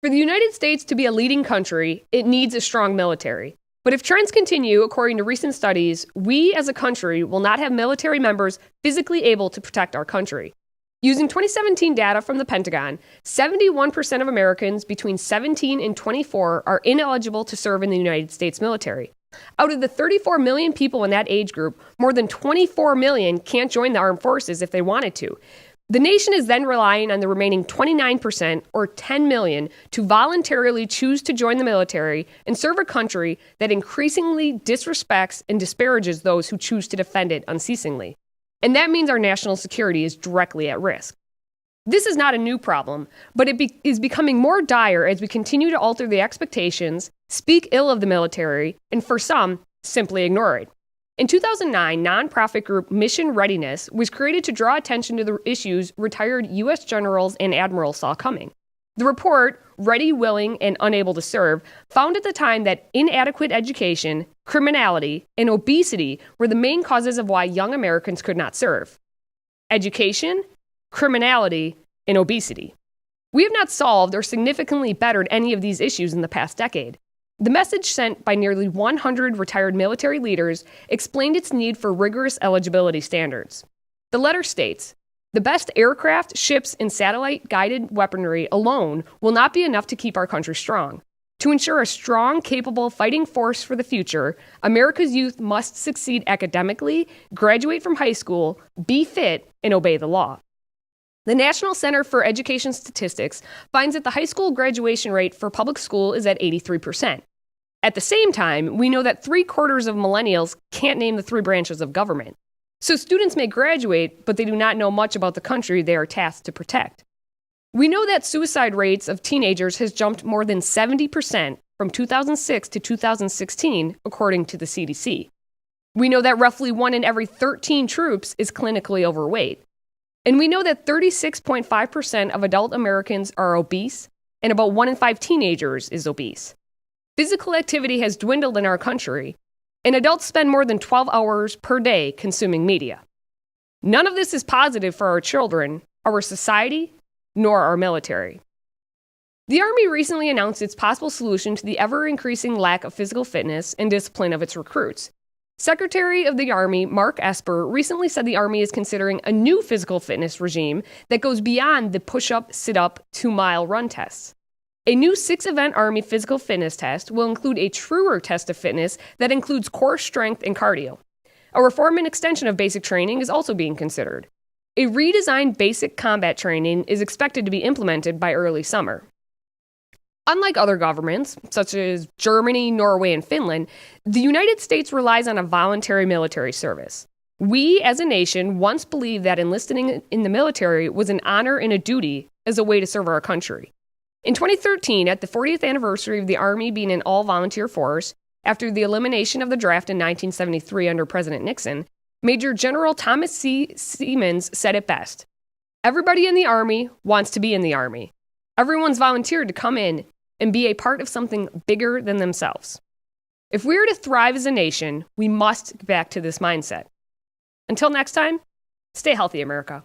For the United States to be a leading country, it needs a strong military. But if trends continue, according to recent studies, we as a country will not have military members physically able to protect our country. Using 2017 data from the Pentagon, 71% of Americans between 17 and 24 are ineligible to serve in the United States military. Out of the 34 million people in that age group, more than 24 million can't join the armed forces if they wanted to. The nation is then relying on the remaining 29%, or 10 million, to voluntarily choose to join the military and serve a country that increasingly disrespects and disparages those who choose to defend it unceasingly. And that means our national security is directly at risk. This is not a new problem, but it is becoming more dire as we continue to alter the expectations, speak ill of the military, and for some, simply ignore it. In 2009, nonprofit group Mission Readiness was created to draw attention to the issues retired U.S. generals and admirals saw coming. The report, Ready, Willing, and Unable to Serve, found at the time that inadequate education, criminality, and obesity were the main causes of why young Americans could not serve. Education, criminality, and obesity. We have not solved or significantly bettered any of these issues in the past decade. The message sent by nearly 100 retired military leaders explained its need for rigorous eligibility standards. The letter states, "The best aircraft, ships, and satellite-guided weaponry alone will not be enough to keep our country strong. To ensure a strong, capable fighting force for the future, America's youth must succeed academically, graduate from high school, be fit, and obey the law." The National Center for Education Statistics finds that the high school graduation rate for public school is at 83%. At the same time, we know that 3/4 of millennials can't name the 3 branches of government. So students may graduate, but they do not know much about the country they are tasked to protect. We know that suicide rates of teenagers has jumped more than 70% from 2006 to 2016, according to the CDC. We know that roughly 1 in every 13 troops is clinically overweight. And we know that 36.5% of adult Americans are obese, and about 1 in 5 teenagers is obese. Physical activity has dwindled in our country, and adults spend more than 12 hours per day consuming media. None of this is positive for our children, our society, nor our military. The Army recently announced its possible solution to the ever-increasing lack of physical fitness and discipline of its recruits. Secretary of the Army Mark Esper recently said the Army is considering a new physical fitness regime that goes beyond the push-up, sit-up, 2-mile run tests. A new 6-event Army physical fitness test will include a truer test of fitness that includes core strength and cardio. A reform and extension of basic training is also being considered. A redesigned basic combat training is expected to be implemented by early summer. Unlike other governments, such as Germany, Norway, and Finland, the United States relies on a voluntary military service. We, as a nation, once believed that enlisting in the military was an honor and a duty as a way to serve our country. In 2013, at the 40th anniversary of the Army being an all-volunteer force, after the elimination of the draft in 1973 under President Nixon, Major General Thomas C. Siemens said it best. "Everybody in the Army wants to be in the Army. Everyone's volunteered to come in and be a part of something bigger than themselves." If we are to thrive as a nation, we must get back to this mindset. Until next time, stay healthy, America.